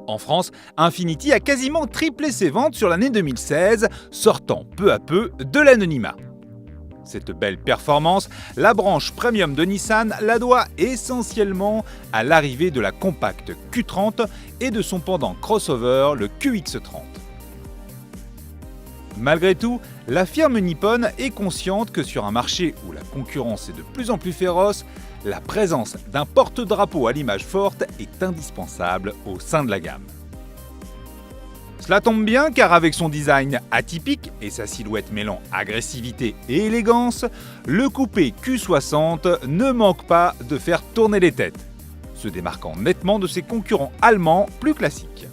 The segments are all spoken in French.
En France, Infiniti a quasiment triplé ses ventes sur l'année 2016, sortant peu à peu de l'anonymat. Cette belle performance, la branche premium de Nissan la doit essentiellement à l'arrivée de la compacte Q30 et de son pendant crossover, le QX30. Malgré tout, la firme nippone est consciente que sur un marché où la concurrence est de plus en plus féroce, la présence d'un porte-drapeau à l'image forte est indispensable au sein de la gamme. Cela tombe bien car avec son design atypique et sa silhouette mêlant agressivité et élégance, le coupé Q60 ne manque pas de faire tourner les têtes, se démarquant nettement de ses concurrents allemands plus classiques.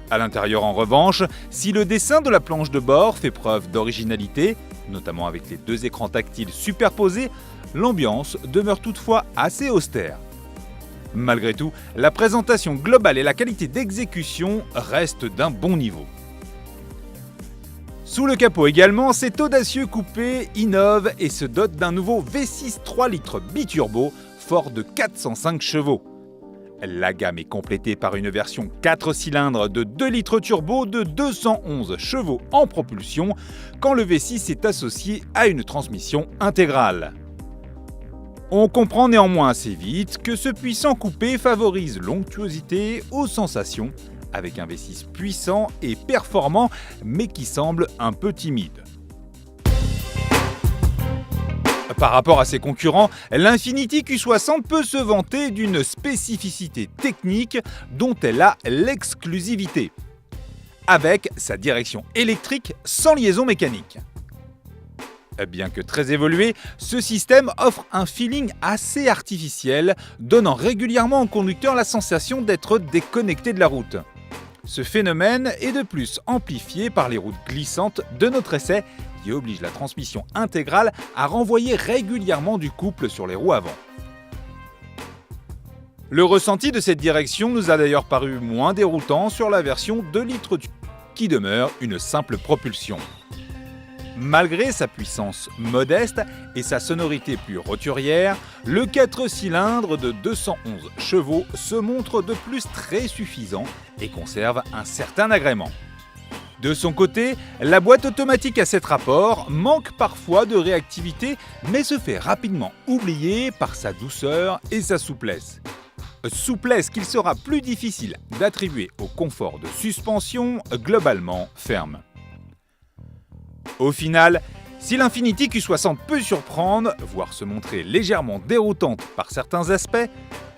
À l'intérieur en revanche, si le dessin de la planche de bord fait preuve d'originalité, notamment avec les deux écrans tactiles superposés, l'ambiance demeure toutefois assez austère. Malgré tout, la présentation globale et la qualité d'exécution restent d'un bon niveau. Sous le capot également, cet audacieux coupé innove et se dote d'un nouveau V6 3 litres biturbo fort de 405 chevaux. La gamme est complétée par une version 4 cylindres de 2 litres turbo de 211 chevaux en propulsion quand le V6 est associé à une transmission intégrale. On comprend néanmoins assez vite que ce puissant coupé favorise l'onctuosité aux sensations avec un V6 puissant et performant mais qui semble un peu timide. Par rapport à ses concurrents, l'Infiniti Q60 peut se vanter d'une spécificité technique dont elle a l'exclusivité, avec sa direction électrique sans liaison mécanique. Bien que très évolué, ce système offre un feeling assez artificiel, donnant régulièrement au conducteur la sensation d'être déconnecté de la route. Ce phénomène est de plus amplifié par les routes glissantes de notre essai qui obligent la transmission intégrale à renvoyer régulièrement du couple sur les roues avant. Le ressenti de cette direction nous a d'ailleurs paru moins déroutant sur la version 2 litres qui demeure une simple propulsion. Malgré sa puissance modeste et sa sonorité plus roturière, le 4 cylindres de 211 chevaux se montre de plus très suffisant et conserve un certain agrément. De son côté, la boîte automatique à 7 rapports manque parfois de réactivité mais se fait rapidement oublier par sa douceur et sa souplesse. Souplesse qu'il sera plus difficile d'attribuer au confort de suspension globalement ferme. Au final, si l'Infiniti Q60 peut surprendre, voire se montrer légèrement déroutante par certains aspects,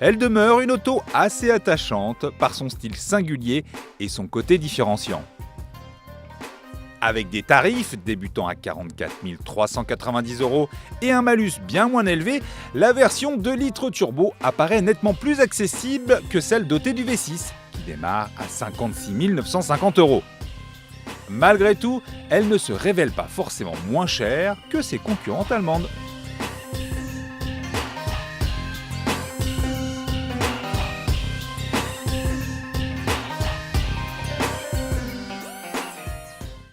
elle demeure une auto assez attachante par son style singulier et son côté différenciant. Avec des tarifs débutant à 44 390 € et un malus bien moins élevé, la version 2 litres turbo apparaît nettement plus accessible que celle dotée du V6, qui démarre à 56 950 €. Malgré tout, elle ne se révèle pas forcément moins chère que ses concurrentes allemandes.